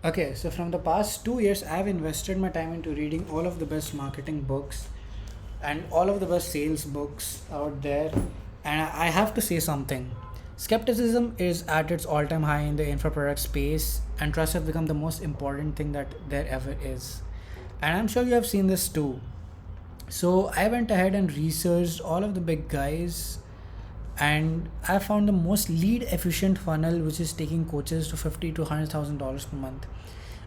Okay, so from the past 2 years, I've invested my time into reading all of the best marketing books and all of the best sales books out there. And I have to say something. Skepticism is at its all time high in the infra product space, and trust have become the most important thing that there ever is. And I'm sure you have seen this too. So I went ahead and researched all of the big guys, and I found the most lead efficient funnel, which is taking coaches to $50 to $100,000 per month.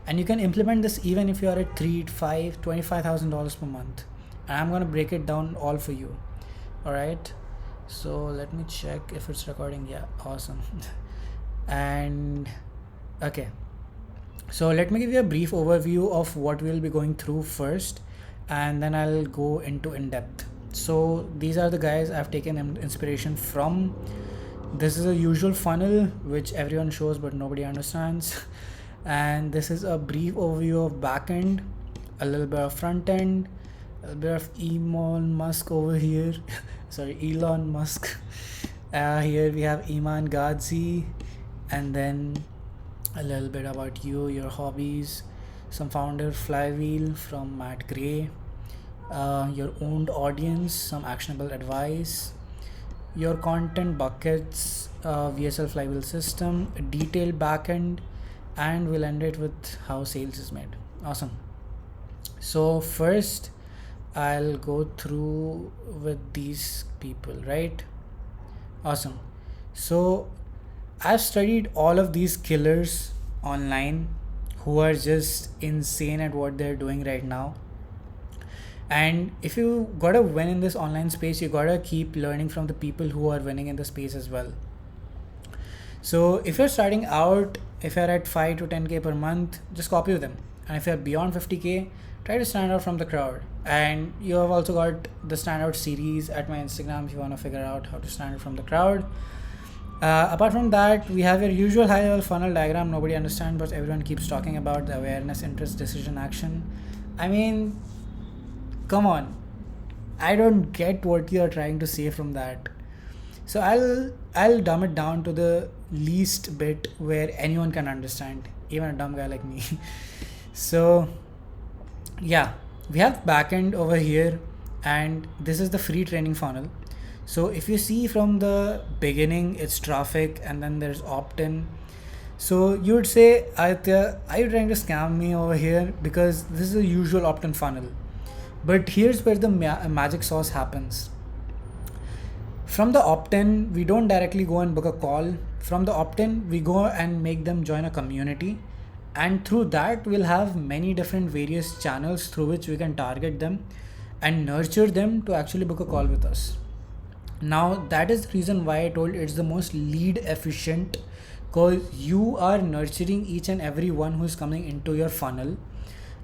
And you can implement this even if you are at 3, 5, $25,000 per month. And I'm gonna break it down all for you. All right. So let me check if it's recording. Yeah, awesome. And okay, so let me give you a brief overview of what we'll be going through first, and then I'll go into in depth. So these are the guys I've taken inspiration from. This is a usual funnel which everyone shows but nobody understands. And this is a brief overview of backend, a little bit of front end, a bit of Elon Musk over here. Sorry, Elon Musk. Here we have Iman Gadzi, and then a little bit about you, your hobbies, some founder flywheel from Matt Gray, your owned audience, some actionable advice, your content buckets, VSL flywheel system, a detailed backend, and we'll end it with how sales is made. Awesome. So first, I'll go through with these people, right? Awesome. So I've studied all of these killers online who are just insane at what they're doing right now. And if you gotta win in this online space, you gotta keep learning from the people who are winning in the space as well. So if you're starting out, if you're at 5 to 10k per month, just copy them. And if you're beyond 50k, try to stand out from the crowd. And you have also got the standout series at my Instagram if you want to figure out how to stand out from the crowd. Apart from that, we have your usual high level funnel diagram nobody understands, but everyone keeps talking about: the awareness, interest, decision, action. I mean, come on. I don't get what you're trying to say from that. So I'll dumb it down to the least bit where anyone can understand, even a dumb guy like me. So yeah, we have backend over here, and this is the free training funnel. So if you see from the beginning, it's traffic, and then there's opt-in. So you would say, Aditya, are you trying to scam me over here? Because this is a usual opt-in funnel. But here's where the magic sauce happens. From the opt-in, we don't directly go and book a call. From the opt-in, we go and make them join a community. And through that, we'll have many different various channels through which we can target them and nurture them to actually book a call with us. Now, that is the reason why I told it's the most lead efficient, because you are nurturing each and every one who is coming into your funnel,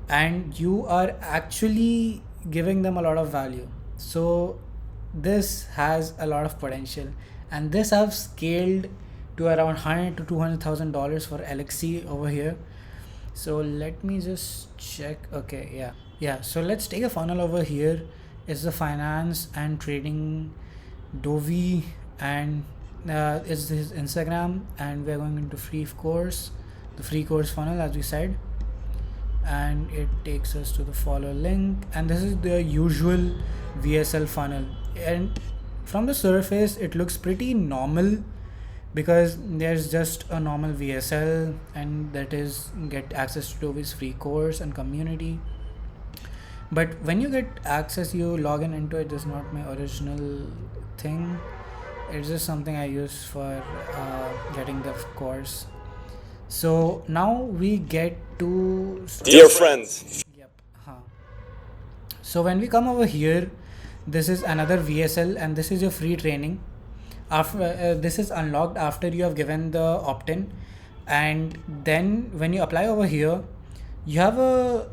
and you are actually giving them a lot of value. So this has a lot of potential, and this I've scaled to around $100 to $200,000 for Alexi over here. So let me just check. Okay, yeah. So let's take a funnel over here. It's the finance and trading Dovi, and it's his Instagram, and we're going into free course, the free course funnel as we said, and it takes us to the follow link, and this is the usual VSL funnel. And from the surface it looks pretty normal, because there's just a normal VSL, and that is get access to his free course and community. But when you get access, you log in into it. This is not my original thing, it's just something I use for getting the course. So now we get to Dear friends, yep. So when we come over here, this is another VSL, and this is your free training. After this is unlocked after you have given the opt-in, and then when you apply over here, you have a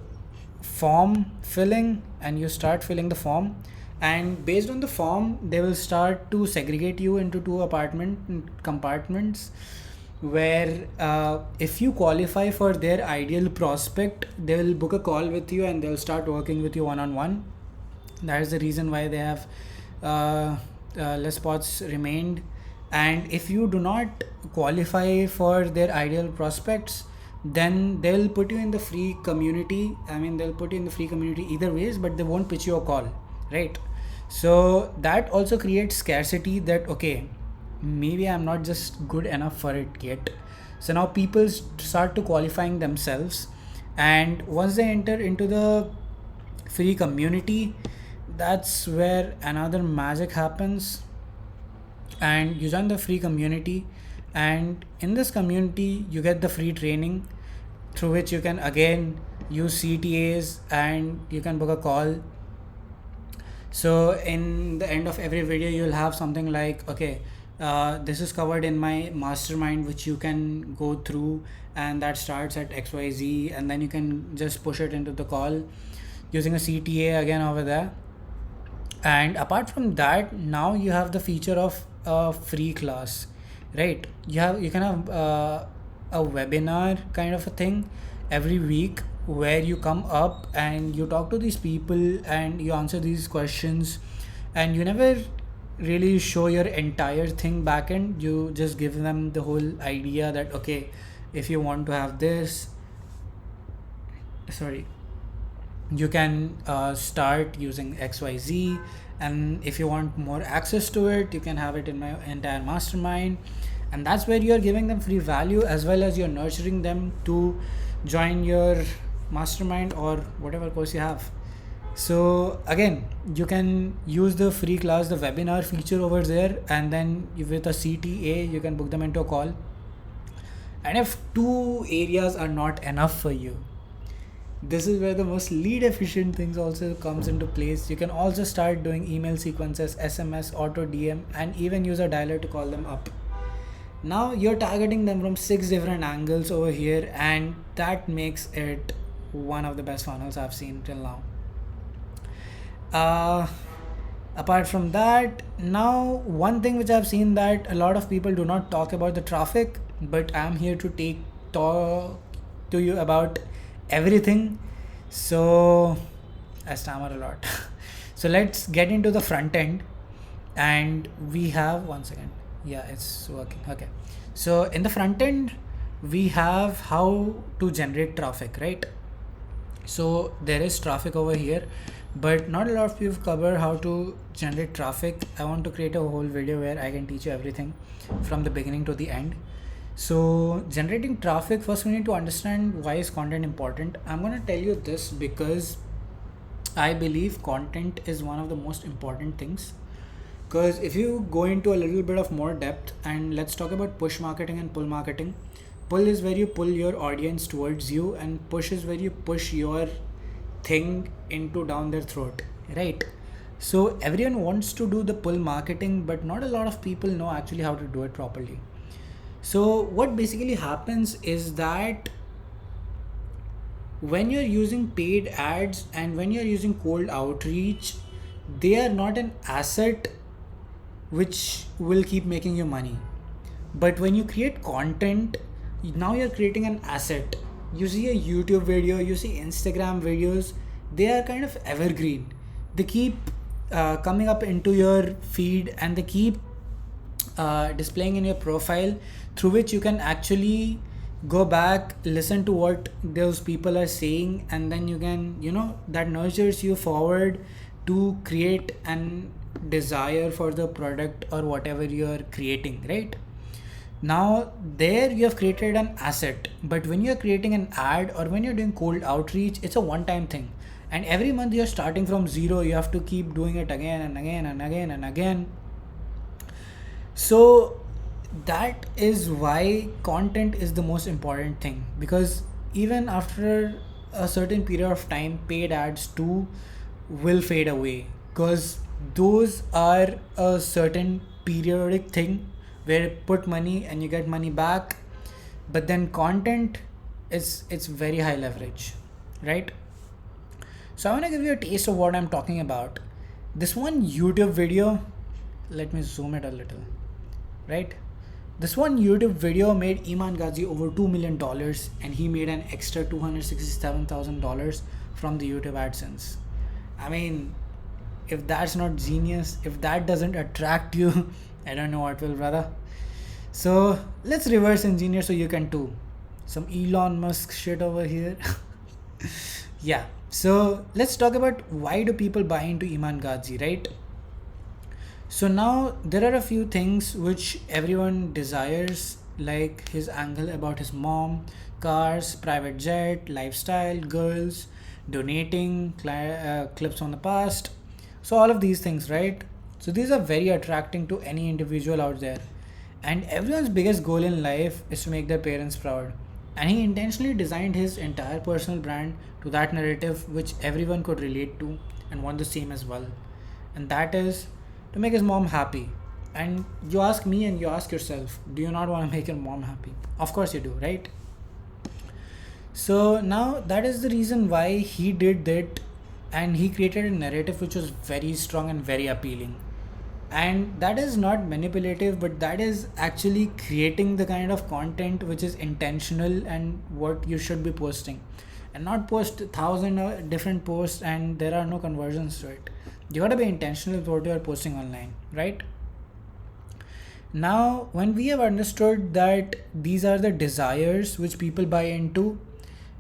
form filling, and you start filling the form, and based on the form they will start to segregate you into two compartments, where if you qualify for their ideal prospect, they will book a call with you and they'll start working with you one-on-one. That is the reason why they have less spots remained. And if you do not qualify for their ideal prospects, then they'll put you in the free community. I mean, they'll put you in the free community either ways, but they won't pitch you a call, right? So that also creates scarcity, that okay, maybe I'm not just good enough for it yet. So now people start to qualifying themselves, and once they enter into the free community, that's where another magic happens. And you join the free community, and in this community you get the free training, through which you can again use CTAs and you can book a call. So in the end of every video you'll have something like, okay, this is covered in my mastermind, which you can go through, and that starts at XYZ, and then you can just push it into the call using a CTA again over there. And apart from that, now you have the feature of a free class, right? You can have a webinar kind of a thing every week, where you come up and you talk to these people and you answer these questions, and you never really show your entire thing back end. You just give them the whole idea that okay, if you want to have this, sorry, you can start using XYZ, and if you want more access to it, you can have it in my entire mastermind. And that's where you're giving them free value, as well as you're nurturing them to join your mastermind or whatever course you have. So again, you can use the free class, the webinar feature over there, and then with a CTA you can book them into a call. And if two areas are not enough for you, this is where the most lead efficient things also comes into place. You can also start doing email sequences, SMS, auto DM, and even use a dialer to call them up. Now you're targeting them from 6 different angles over here, and that makes it one of the best funnels I've seen till now. Apart from that, now one thing which I've seen that a lot of people do not talk about the traffic, but I'm here to talk to you about everything. So I stammer a lot. So let's get into the front end, and we have 1 second. Yeah, it's working. Okay. So in the front end, we have how to generate traffic, right? So there is traffic over here, but not a lot of people cover how to generate traffic. I want to create a whole video where I can teach you everything from the beginning to the end. So generating traffic, first we need to understand why is content important. I'm going to tell you this because I believe content is one of the most important things. Because if you go into a little bit of more depth, and let's talk about push marketing and pull marketing. Pull is where you pull your audience towards you, and push is where you push your thing into down their throat, right? So everyone wants to do the pull marketing, but not a lot of people know actually how to do it properly. So what basically happens is that when you're using paid ads and when you're using cold outreach, they are not an asset which will keep making you money. But when you create content, now you're creating an asset. You see a YouTube video, you see Instagram videos, they are kind of evergreen. They keep coming up into your feed, and they keep displaying in your profile, through which you can actually go back, listen to what those people are saying, and then you can, that nurtures you forward to create an desire for the product or whatever you're creating, right? Now there you have created an asset, but when you're creating an ad or when you're doing cold outreach, it's a one-time thing, and every month you're starting from zero. You have to keep doing it again and again and again and again. So that is why content is the most important thing, because even after a certain period of time, paid ads too will fade away, because those are a certain periodic thing where you put money and you get money back. But then content it's very high leverage, right? So I want to give you a taste of what I'm talking about. This one YouTube video, let me zoom it a little, right? This one YouTube video made Iman Ghazi over $2 million, and he made an extra $267,000 from the YouTube AdSense. I mean, if that's not genius, if that doesn't attract you, I don't know what will, brother. So let's reverse engineer so you can too. Some Elon Musk shit over here. Yeah. So let's talk about why do people buy into Iman Ghazi, right? So now there are a few things which everyone desires, like his angle about his mom, cars, private jet, lifestyle, girls, donating, clips on the past. So all of these things, right? So these are very attracting to any individual out there. And everyone's biggest goal in life is to make their parents proud. And he intentionally designed his entire personal brand to that narrative which everyone could relate to and want the same as well. And that is to make his mom happy. And you ask me and you ask yourself, do you not want to make your mom happy? Of course you do, right? So now that is the reason why he did that, and he created a narrative which was very strong and very appealing. And that is not manipulative, but that is actually creating the kind of content which is intentional and what you should be posting, and not post 1,000 different posts and there are no conversions to it. You got to be intentional with what you are posting online, right? Now when we have understood that these are the desires which people buy into,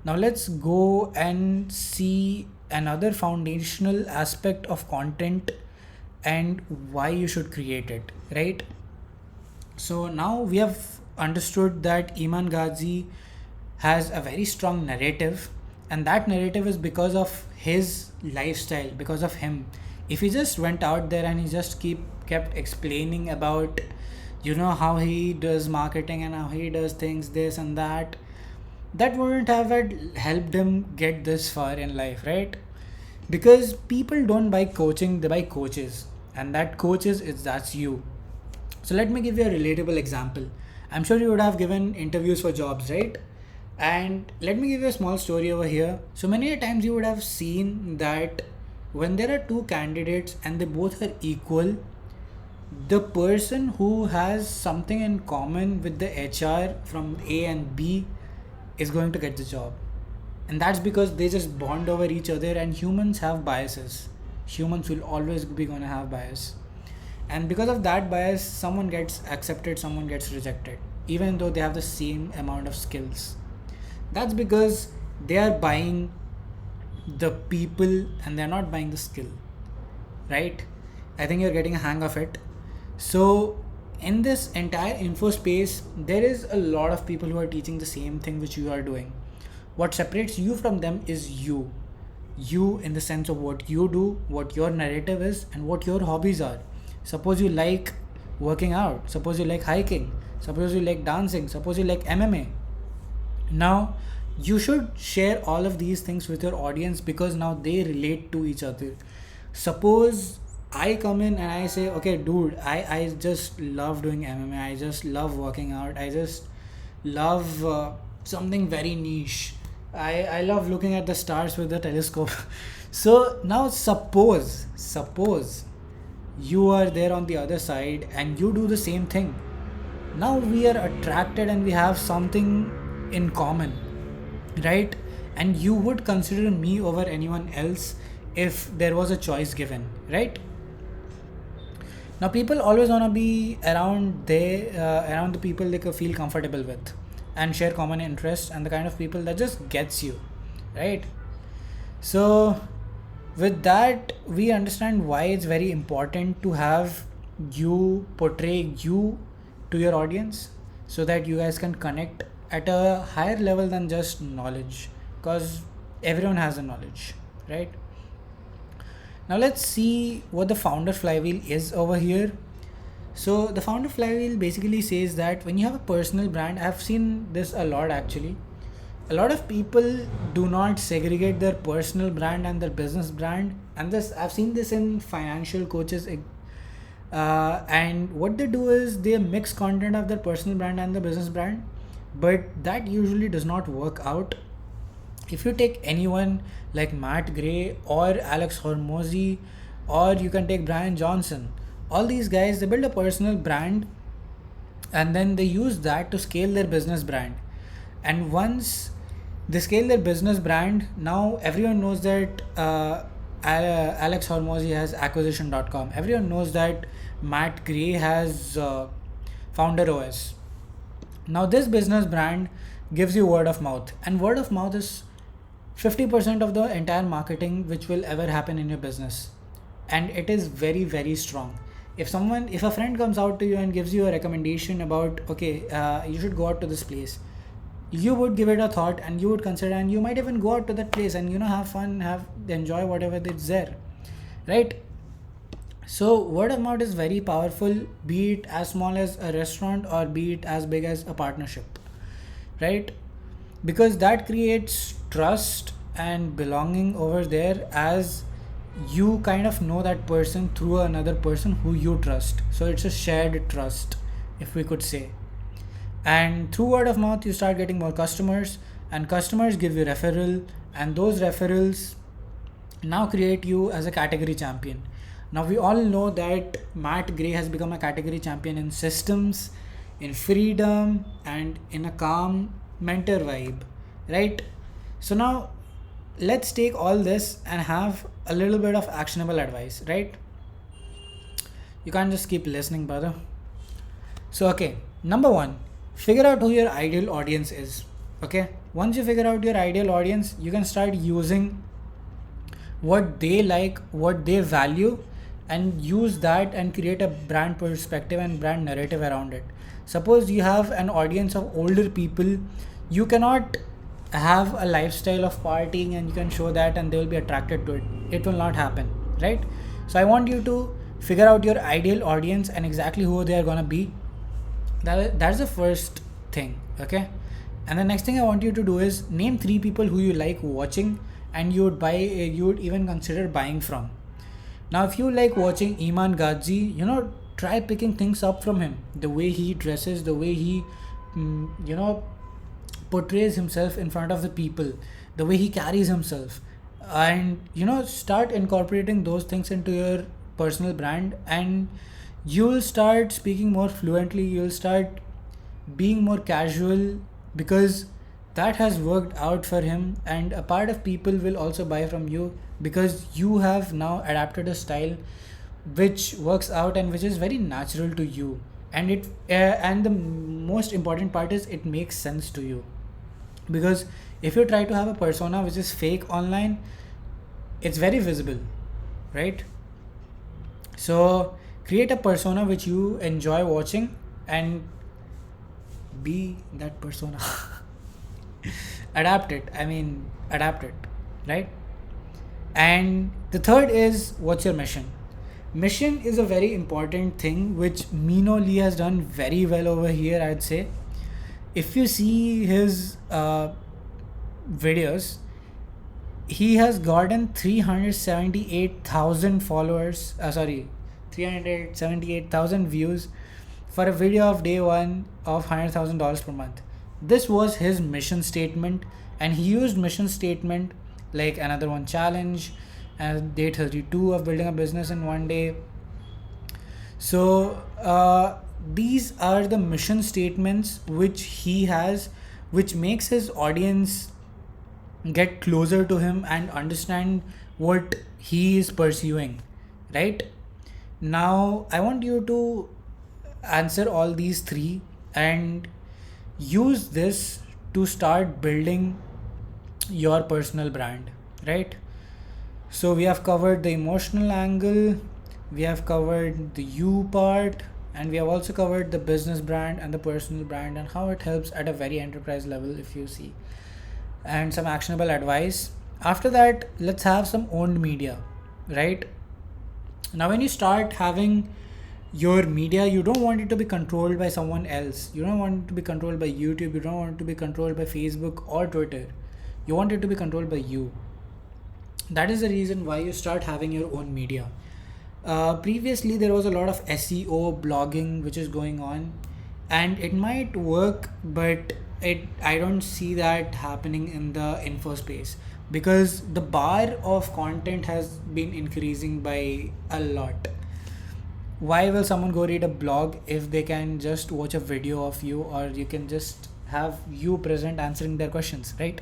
now let's go and see another foundational aspect of content and why you should create it, right? So now we have understood that Iman Ghazi has a very strong narrative, and that narrative is because of his lifestyle, because of him. If he just went out there and he just kept explaining about, how he does marketing and how he does things, this and that, that wouldn't have helped him get this far in life, right? Because people don't buy coaching, they buy coaches, and that coaches is that's you. So let me give you a relatable example. I'm sure you would have given interviews for jobs, right? And let me give you a small story over here. So many a times you would have seen that when there are two candidates and they both are equal, the person who has something in common with the HR from A and B is going to get the job. And that's because they just bond over each other, and humans have biases. Humans will always be going to have bias. And because of that bias, someone gets accepted, someone gets rejected, even though they have the same amount of skills. That's because they are buying the people and they're not buying the skill, right? I think you're getting a hang of it. So in this entire info space, there is a lot of people who are teaching the same thing which you are doing. What separates you from them is you. You in the sense of what you do, what your narrative is, and what your hobbies are. Suppose you like working out, suppose you like hiking, suppose you like dancing, suppose you like MMA. Now you should share all of these things with your audience because now they relate to each other. Suppose I come in and I say, okay, dude, I just love doing MMA, I just love working out, I just love something very niche. I love looking at the stars with the telescope. So now suppose you are there on the other side and you do the same thing. Now we are attracted and we have something in common, right? And you would consider me over anyone else if there was a choice given, right? Now people always want to be around the people they could feel comfortable with and share common interests, and the kind of people that just gets you, right? So with that we understand why it's very important to have you portray you to your audience, so that you guys can connect at a higher level than just knowledge, because everyone has the knowledge, right? Now let's see what the founder flywheel is over here. So the founder flywheel basically says that when you have a personal brand, I've seen this a lot actually. A lot of people do not segregate their personal brand and their business brand, and this I've seen this in financial coaches. And what they do is they mix content of their personal brand and the business brand, but that usually does not work out. If you take anyone like Matt Gray or Alex Hormozy, or you can take Brian Johnson, all these guys, they build a personal brand and then they use that to scale their business brand. And once they scale their business brand, now everyone knows that Alex Hormozy has acquisition.com. Everyone knows that Matt Gray has Founder OS. Now this business brand gives you word of mouth, and word of mouth is 50% of the entire marketing which will ever happen in your business, and it is very very strong. If a friend comes out to you and gives you a recommendation about, okay, you should go out to this place, you would give it a thought and you would consider, and you might even go out to that place and have fun, have enjoy whatever is there, right? So word of mouth is very powerful, be it as small as a restaurant or be it as big as a partnership, right? Because that creates trust and belonging over there, as you kind of know that person through another person who you trust. So it's a shared trust, if we could say. And through word of mouth, you start getting more customers, and customers give you referral, and those referrals now create you as a category champion. Now we all know that Matt Gray has become a category champion in systems, in freedom, and in a calm mentor vibe, right? So now let's take all this and have a little bit of actionable advice, right? You can't just keep listening, brother. So okay, number one, figure out who your ideal audience is. Okay, once you figure out your ideal audience, you can start using what they like, what they value, and use that and create a brand perspective and brand narrative around it. Suppose you have an audience of older people, you cannot have a lifestyle of partying and you can show that and they will be attracted to it. It will not happen, right? So I want you to figure out your ideal audience and exactly who they are gonna be. That's the first thing, okay? And the next thing I want you to do is name 3 people who you like watching and you would even consider buying from. Now if you like watching Iman Ghazi, try picking things up from him. The way he dresses, the way he portrays himself in front of the people, the way he carries himself, and start incorporating those things into your personal brand, and you'll start speaking more fluently, you'll start being more casual, because that has worked out for him, and a part of people will also buy from you because you have now adapted a style which works out and which is very natural to you, and and the most important part is it makes sense to you. Because if you try to have a persona which is fake online, it's very visible, right? So create a persona which you enjoy watching and be that persona. adapt it, right? And the third is, what's your mission? Mission is a very important thing which Mino Lee has done very well over here, I'd say. If you see his videos, he has gotten 378,000 followers, 378,000 views for a video of day one of $100,000 per month. This was his mission statement, and he used mission statement like another one challenge and day 32 of building a business in one day. So these are the mission statements which he has, which makes his audience get closer to him and understand what he is pursuing, right? Now I want you to answer all these 3 and use this to start building your personal brand, right? So we have covered the emotional angle, we have covered the you part, and we have also covered the business brand and the personal brand and how it helps at a very enterprise level, if you see, and some actionable advice. After that, let's have some owned media, right? Now when you start having your media, you don't want it to be controlled by someone else. You don't want it to be controlled by YouTube, you don't want it to be controlled by Facebook or Twitter. You want it to be controlled by you. That is the reason why you start having your own media. Previously there was a lot of SEO blogging which is going on, and it might work, but I don't see that happening in the info space, because the bar of content has been increasing by a lot. Why will someone go read a blog if they can just watch a video of you, or you can just have you present answering their questions, right?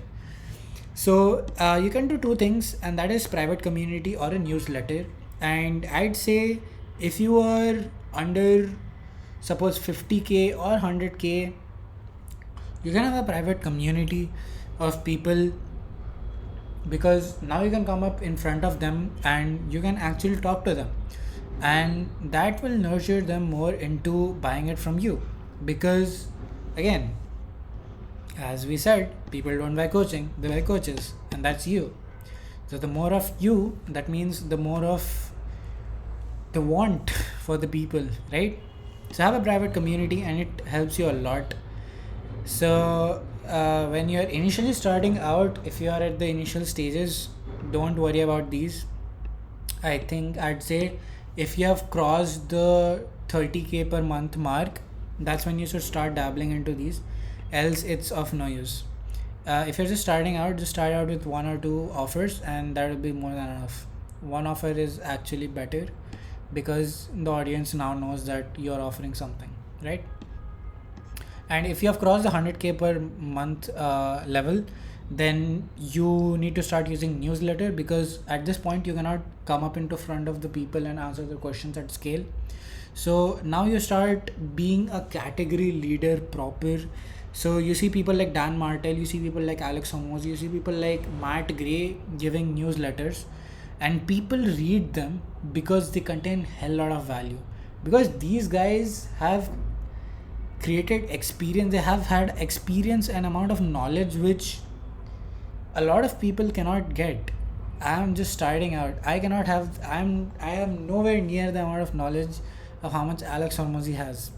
So you can do 2 things, and that is private community or a newsletter. And I'd say if you are under suppose 50k or 100k, You can have a private community of people, because now you can come up in front of them and you can actually talk to them, and that will nurture them more into buying it from you. Because again, as we said, people don't buy coaching, they buy coaches, and that's you. So the more of you, that means the more of the want for the people, right? So have a private community and it helps you a lot. So when you're initially starting out, if you are at the initial stages, don't worry about these. I think I'd say if you have crossed the 30k per month mark, that's when you should start dabbling into these. Else, it's of no use. If you're just starting out, just start out with one or two offers, and that will be more than enough. One offer is actually better because the audience now knows that you're offering something, right? And if you have crossed the 100k per month level, then you need to start using newsletter, because at this point you cannot come up into front of the people and answer the questions at scale. So now you start being a category leader proper. So you see people like Dan Martell, you see people like Alex Hormozi, you see people like Matt Gray giving newsletters, and people read them because they contain hell lot of value, because these guys have created experience, they have had experience and amount of knowledge which a lot of people cannot get. I am just starting out, I am nowhere near the amount of knowledge of how much Alex Hormozi has.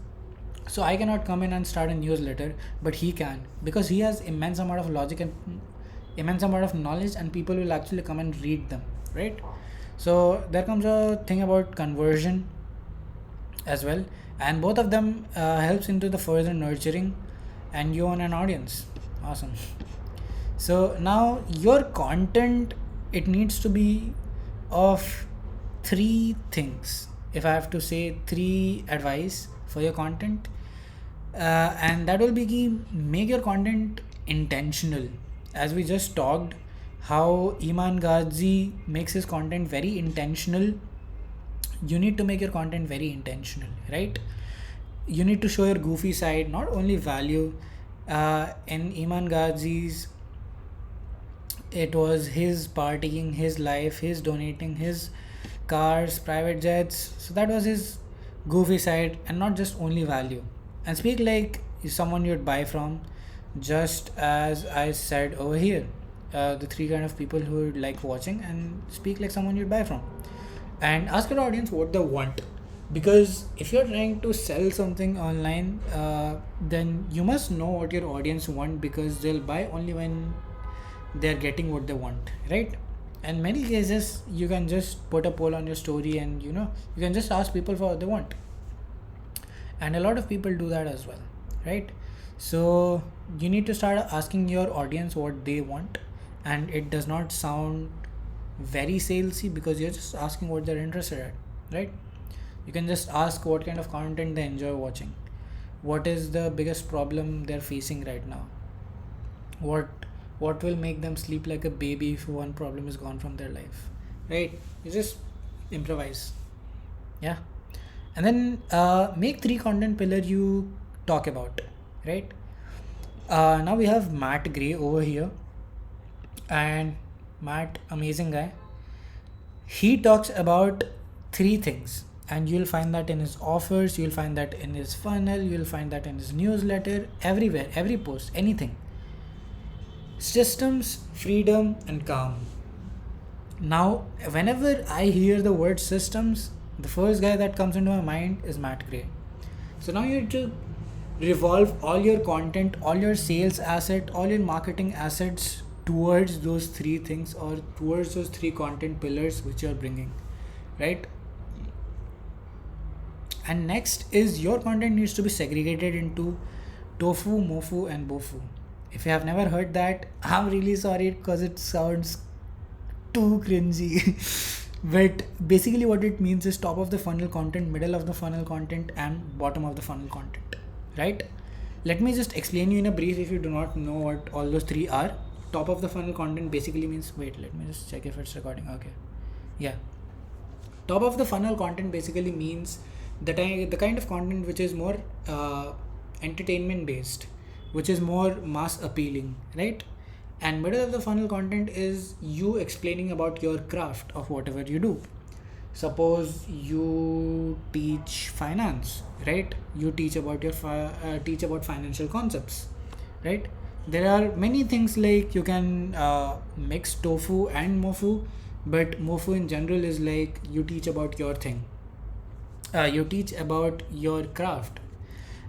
So I cannot come in and start a newsletter, but he can, because he has immense amount of logic and immense amount of knowledge, and people will actually come and read them, right? So there comes a thing about conversion as well, and both of them helps into the further nurturing, and you own an audience. Awesome. So now your content, it needs to be of three things. If I have to say three advice for your content, and that will be key: make your content intentional. As we just talked, how Iman Ghazi makes his content very intentional, you need to make your content very intentional, right? You need to show your goofy side, not only value. In Iman Ghazi's, it was his partying, his life, his donating, his cars, private jets. So that was his goofy side, and not just only value. And speak like someone you'd buy from, just as I said over here. The three kind of people who would like watching, and speak like someone you'd buy from. And ask your audience what they want, because if you're trying to sell something online, then you must know what your audience want, because they'll buy only when they're getting what they want, right? In many cases, you can just put a poll on your story, and you can just ask people for what they want, and a lot of people do that as well, right? So you need to start asking your audience what they want, and it does not sound very salesy, because you're just asking what they're interested at, right? You can just ask what kind of content they enjoy watching, what is the biggest problem they're facing right now, what will make them sleep like a baby if one problem is gone from their life, right? You just improvise. Yeah. And then make three content pillar you talk about, right? Now we have Matt Gray over here, and Matt, amazing guy. He talks about three things, and you'll find that in his offers, you'll find that in his funnel, you'll find that in his newsletter, everywhere, every post, anything. Systems, freedom, and calm. Now, whenever I hear the word systems, the first guy that comes into my mind is Matt Gray. So now you have to revolve all your content, all your sales asset, all your marketing assets towards those three things, or towards those three content pillars which you are bringing, right? And next is your content needs to be segregated into tofu, mofu, and bofu. If you have never heard that, I'm really sorry, because it sounds too cringy. But basically what it means is top of the funnel content, middle of the funnel content, and bottom of the funnel content, right? Let me just explain you in a brief if you do not know what all those three are. Top of the funnel content basically means, wait, let me just check if it's recording. Okay. Yeah. Top of the funnel content basically means the kind of content which is more entertainment based, which is more mass appealing, right? And middle of the funnel content is you explaining about your craft of whatever you do. Suppose you teach finance, right? You teach about teach about financial concepts, right? There are many things, like you can mix tofu and mofu, but mofu in general is like you teach about your thing, you teach about your craft.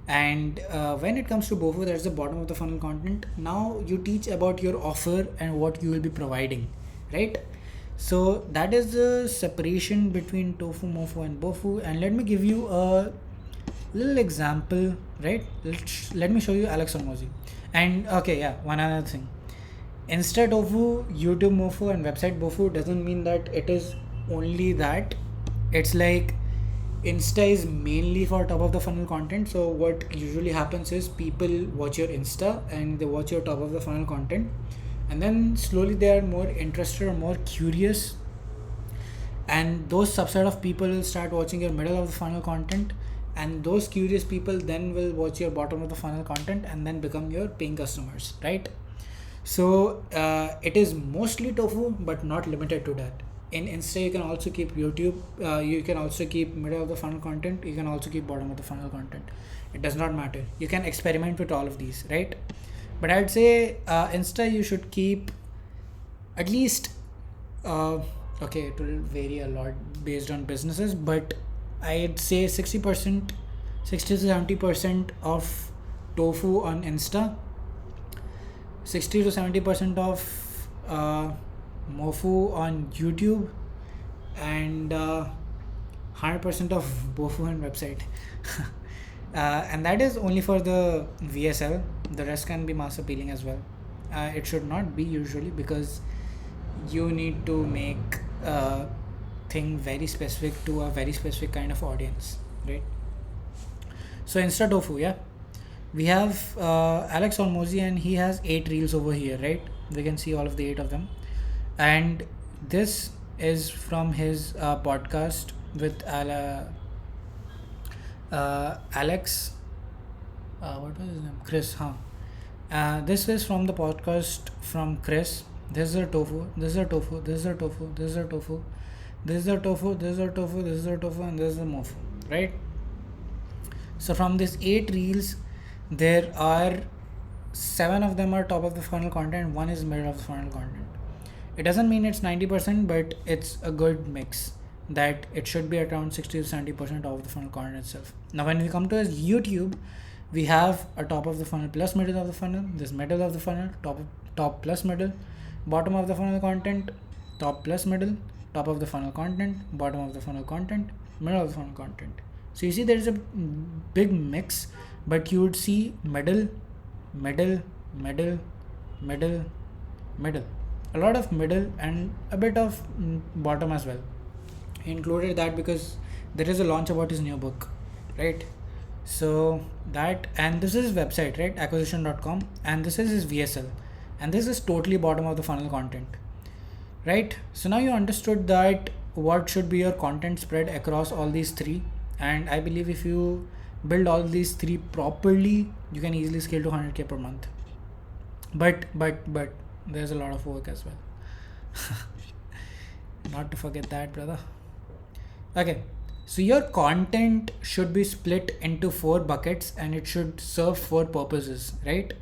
And when it comes to bofu, that's the bottom of the funnel content. Now you teach about your offer and what you will be providing, right? So that is the separation between tofu, mofu and bofu. And let me give you a little example, right? Let me show you Alex Hormozy. And okay, yeah, one other thing. Insta tofu, YouTube mofu and website bofu doesn't mean that it is only that. It's like Insta is mainly for top of the funnel content. So what usually happens is people watch your Insta and they watch your top of the funnel content, and then slowly they are more interested or more curious, and those subset of people will start watching your middle of the funnel content, and those curious people then will watch your bottom of the funnel content and then become your paying customers, right? So it is mostly tofu but not limited to that. In Insta you can also keep YouTube, you can also keep middle of the funnel content, you can also keep bottom of the funnel content. It does not matter, you can experiment with all of these, right? But I'd say Insta you should keep at least okay, it will vary a lot based on businesses, but I'd say 60%, 60 to 70% of tofu on Insta, 60 to 70% of mofu on YouTube, and 100% of bofu on website. And that is only for the VSL. The rest can be mass appealing as well. It should not be usually, because you need to make a thing very specific to a very specific kind of audience, right? So Insta tofu, yeah, we have Alex Hormozy, and he has 8 reels over here, right? We can see all of the 8 of them, and this is from his podcast with Alex, what was his name? Chris, this is from the podcast from Chris. This is a tofu, this is a tofu, this is a tofu, this is a tofu, this is a tofu, this is a tofu, this is a tofu, and this is a mofu, right? So from these 8 reels, there are 7 of them are top of the funnel content, 1 is middle of the funnel content. It doesn't mean it's 90%, but it's a good mix, that it should be around 60 to 70% of the funnel content itself. Now when we come to his YouTube, we have a top of the funnel plus middle of the funnel, this middle of the funnel, top plus middle, bottom of the funnel content, top plus middle, top of the funnel content, bottom of the funnel content, middle of the funnel content. So you see there is a big mix, but you would see middle, middle, middle, middle, middle, a lot of middle and a bit of bottom as well. He included that because there is a launch about his new book, right? So that, and this is his website, right? acquisition.com, and this is his VSL, and this is totally bottom of the funnel content, right? So now you understood that what should be your content spread across all these 3, and I believe if you build all these 3 properly, you can easily scale to 100k per month. But there's a lot of work as well. Not to forget that, brother. Okay, so your content should be split into 4 buckets, and it should serve 4 purposes, right?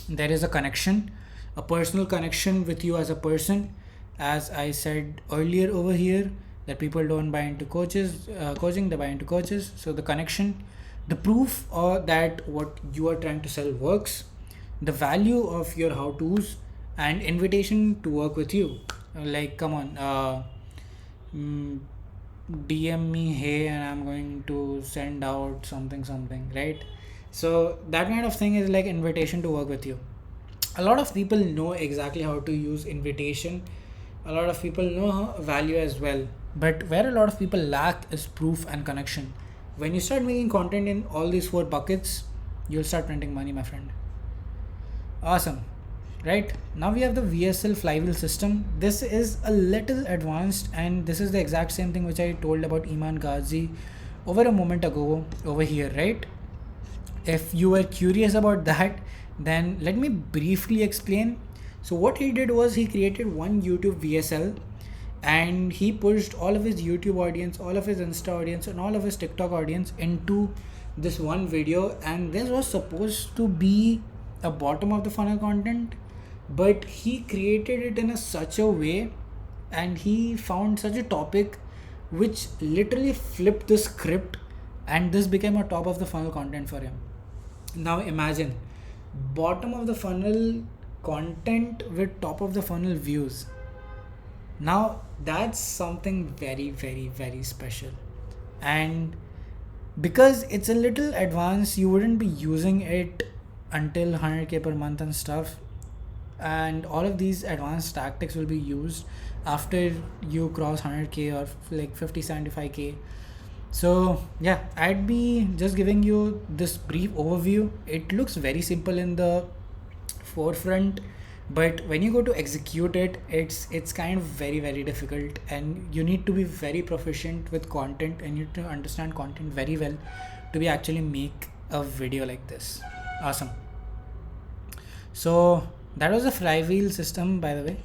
There is a connection, a personal connection with you as a person. As I said earlier over here, that people don't buy into coaching, they buy into coaches. So the connection, the proof that what you are trying to sell works, the value of your how-tos, and invitation to work with you. Like, come on, DM me, hey, and I'm going to send out something, right? So that kind of thing is like invitation to work with you. A lot of people know exactly how to use invitation. A lot of people know value as well. But where a lot of people lack is proof and connection. When you start making content in all these 4 buckets, you'll start printing money, my friend. Awesome. Right, now we have the VSL flywheel system. This is a little advanced, and this is the exact same thing which I told about Iman Ghazi over a moment ago over here, right? If you were curious about that, then let me briefly explain. So what he did was he created one YouTube VSL, and he pushed all of his YouTube audience, all of his Insta audience, and all of his TikTok audience into this one video. And this was supposed to be a bottom of the funnel content, but he created it in such a way, and he found such a topic which literally flipped the script, and this became a top of the funnel content for him. Now imagine bottom of the funnel content with top of the funnel views. Now that's something very, very, very special. And because it's a little advanced, you wouldn't be using it until 100k per month and stuff. And all of these advanced tactics will be used after you cross 100k or like 50-75k. So yeah, I'd be just giving you this brief overview. It looks very simple in the forefront, but when you go to execute it, it's kind of very, very difficult, and you need to be very proficient with content, and you need to understand content very well to be actually make a video like this. Awesome. So that was a flywheel system, by the way.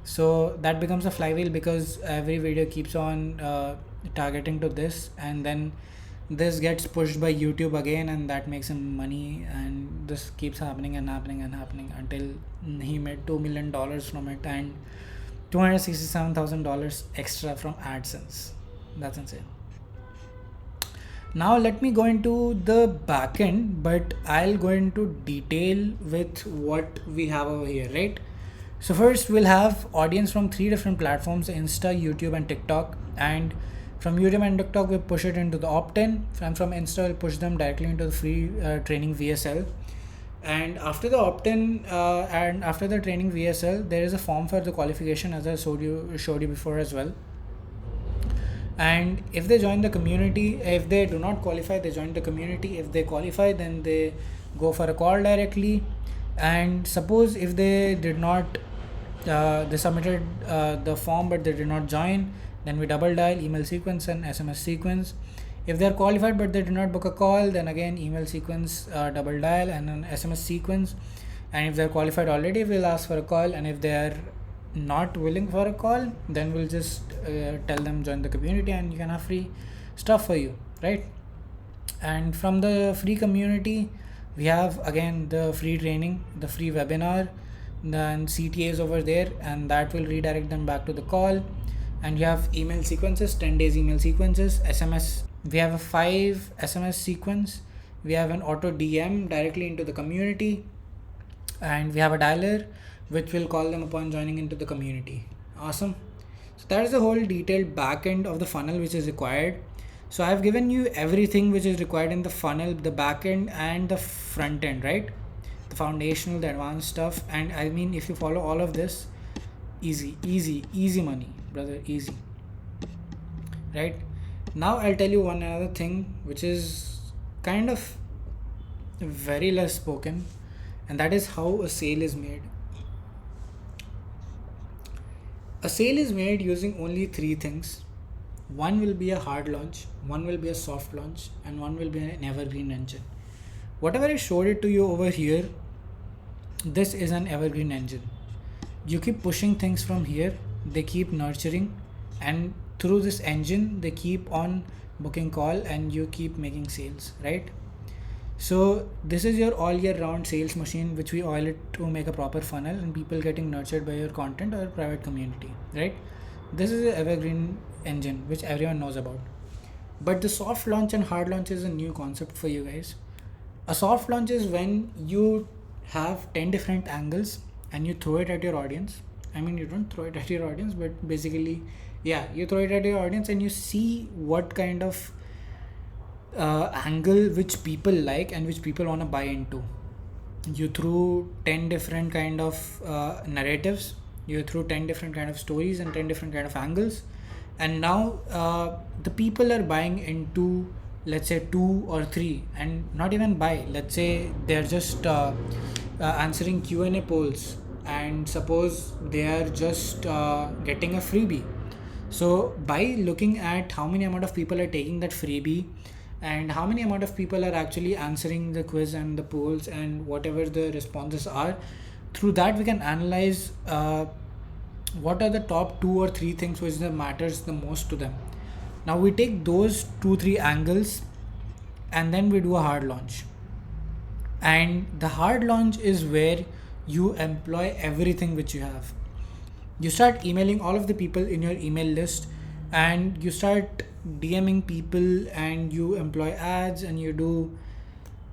So that becomes a flywheel because every video keeps on targeting to this, and then this gets pushed by YouTube again, and that makes him money, and this keeps happening and happening and happening until he made $2 million from it and $267,000 extra from AdSense. That's insane. Now let me go into the backend, but I'll go into detail with what we have over here, right? So first we'll have audience from 3 different platforms: Insta, YouTube, and TikTok. And from YouTube and TikTok, we push it into the opt-in, and from Insta, we'll push them directly into the free training VSL. And after the opt-in and after the training VSL, there is a form for the qualification, as I showed you before as well. And if they join the community, if they do not qualify, they join the community. If they qualify, then they go for a call directly. And suppose if they did not, they submitted the form but they did not join, then we double dial, email sequence and SMS sequence. If they are qualified but they did not book a call, then again email sequence, double dial, and an SMS sequence. And if they are qualified already, we'll ask for a call. And if they are not willing for a call, then we'll just tell them join the community and you can have free stuff for you, right? And from the free community, we have again the free training, the free webinar, then CTAs over there, and that will redirect them back to the call. And you have email sequences, 10 days email sequences, SMS. We have a 5 SMS sequence. We have an auto DM directly into the community, and we have a dialer which will call them upon joining into the community. Awesome. So that is the whole detailed back end of the funnel which is required. So I've given you everything which is required in the funnel, the back end and the front end, right? The foundational, the advanced stuff. And I mean, if you follow all of this, easy money, brother, easy. Right? Now I'll tell you one another thing which is kind of very less spoken, and that is how a sale is made. A sale is made using only 3 things. One will be a hard launch, one will be a soft launch, and one will be an evergreen engine. Whatever I showed it to you over here, this is an evergreen engine. You keep pushing things from here, they keep nurturing, and through this engine they keep on booking call and you keep making sales, right? So this is your all year round sales machine which we oil it to make a proper funnel and people getting nurtured by your content or private community, right? This is an evergreen engine which everyone knows about. But the soft launch and hard launch is a new concept for you guys. A soft launch is when you have 10 different angles and you throw it at your audience. I mean, you don't throw it at your audience, but basically, yeah, you throw it at your audience and you see what kind of angle which people like and which people want to buy into. You threw 10 different kind of narratives, you threw 10 different kind of stories and 10 different kind of angles, and now the people are buying into, let's say, 2 or 3, and not even buy, let's say they're just answering Q&A polls, and suppose they are just getting a freebie. So by looking at how many amount of people are taking that freebie and how many amount of people are actually answering the quiz and the polls and whatever the responses are. Through that we can analyze what are the top 2 or 3 things which matters the most to them. Now we take those 2-3 angles and then we do a hard launch. And the hard launch is where you employ everything which you have. You start emailing all of the people in your email list, and you start DMing people, and you employ ads, and you do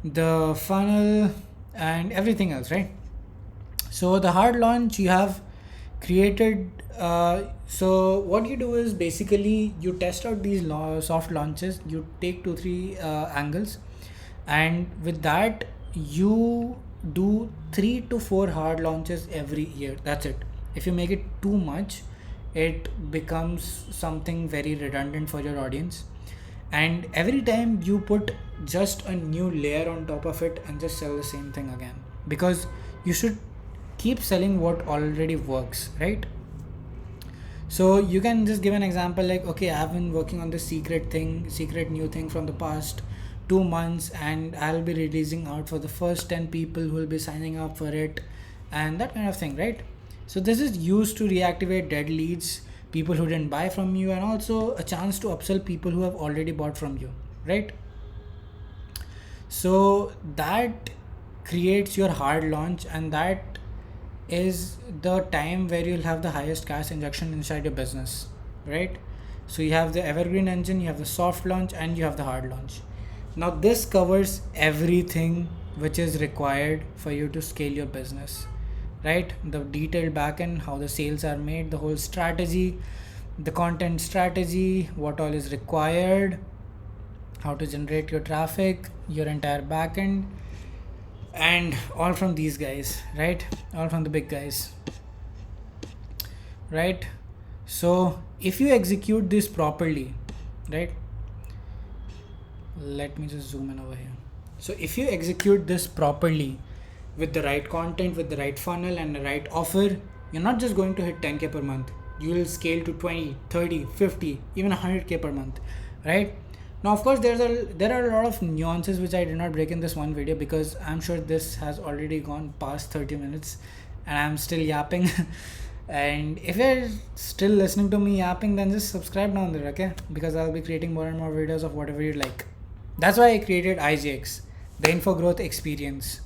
the funnel and everything else, right? So the hard launch you have created. So what you do is basically you test out these soft launches. You take 2-3 angles, and with that you do 3 to 4 hard launches every year. That's it. If you make it too much, it becomes something very redundant for your audience, and every time you put just a new layer on top of it and just sell the same thing again, because you should keep selling what already works, right? So you can just give an example like, okay, I've been working on this secret new thing from the past 2 months, and I'll be releasing out for the first 10 people who will be signing up for it, and that kind of thing, right? So this is used to reactivate dead leads, people who didn't buy from you, and also a chance to upsell people who have already bought from you, right? So that creates your hard launch, and that is the time where you'll have the highest cash injection inside your business, right? So you have the evergreen engine, you have the soft launch, and you have the hard launch. Now this covers everything which is required for you to scale your business, right? The detailed backend, how the sales are made, the whole strategy, the content strategy, what all is required, how to generate your traffic, your entire backend, and all from these guys, right? All from the big guys, right? So if you execute this properly, right? Let me just zoom in over here. So if you execute this properly with the right content, with the right funnel and the right offer, you're not just going to hit 10k per month. You will scale to 20, 30, 50, even 100k per month, right? Now, of course, there are a lot of nuances which I did not break in this one video, because I'm sure this has already gone past 30 minutes and I'm still yapping. And if you're still listening to me yapping, then just subscribe down there, okay? Because I'll be creating more and more videos of whatever you like. That's why I created IGX, the Info Growth Experience.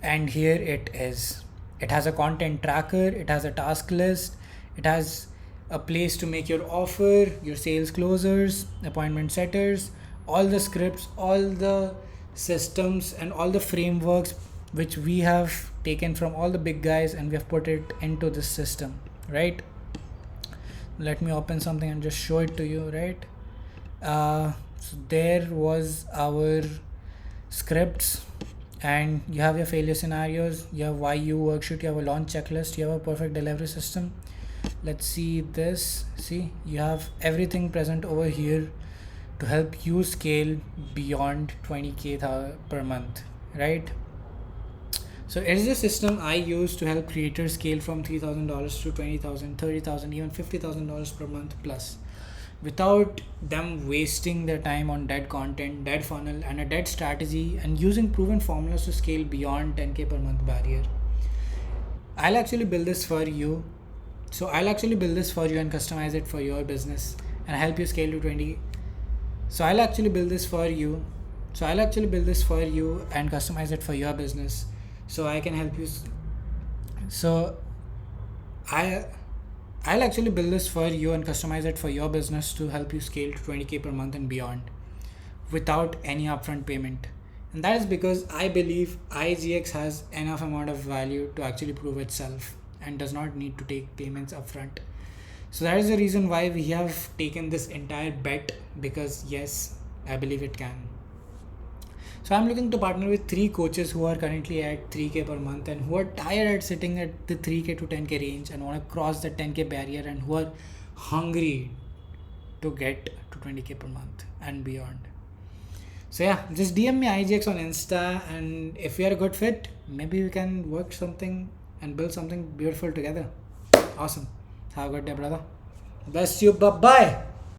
And here it is. It has a content tracker, it has a task list, it has a place to make your offer, your sales closers, appointment setters, all the scripts, all the systems, and all the frameworks which we have taken from all the big guys, and we have put it into this system, right? Let me open something and just show it to you, right? So there was our scripts, and you have your failure scenarios, you have YU worksheet, you have a launch checklist, you have a perfect delivery system. Let's see this. See, you have everything present over here to help you scale beyond 20k per month, right? So it is a system I use to help creators scale from $3,000 to $20,000, $30,000, even $50,000 per month plus, without them wasting their time on dead content, dead funnel, and a dead strategy, and using proven formulas to scale beyond 10k per month barrier. I'll actually build this for you. So I'll actually build this for you and customize it for your business and help you scale to 20. So I'll actually build this for you. And customize it for your business, so I can help you. So I'll actually build this for you and customize it for your business to help you scale to 20k per month and beyond without any upfront payment. And that is because I believe IGX has enough amount of value to actually prove itself and does not need to take payments upfront. So that is the reason why we have taken this entire bet, because yes, I believe it can. So I'm looking to partner with 3 coaches who are currently at 3k per month and who are tired at sitting at the 3k to 10k range and want to cross the 10k barrier, and who are hungry to get to 20k per month and beyond. So yeah, just DM me IGX on Insta, and if we are a good fit, maybe we can work something and build something beautiful together. Awesome. Have a good day, brother. Bless you. Bye-bye.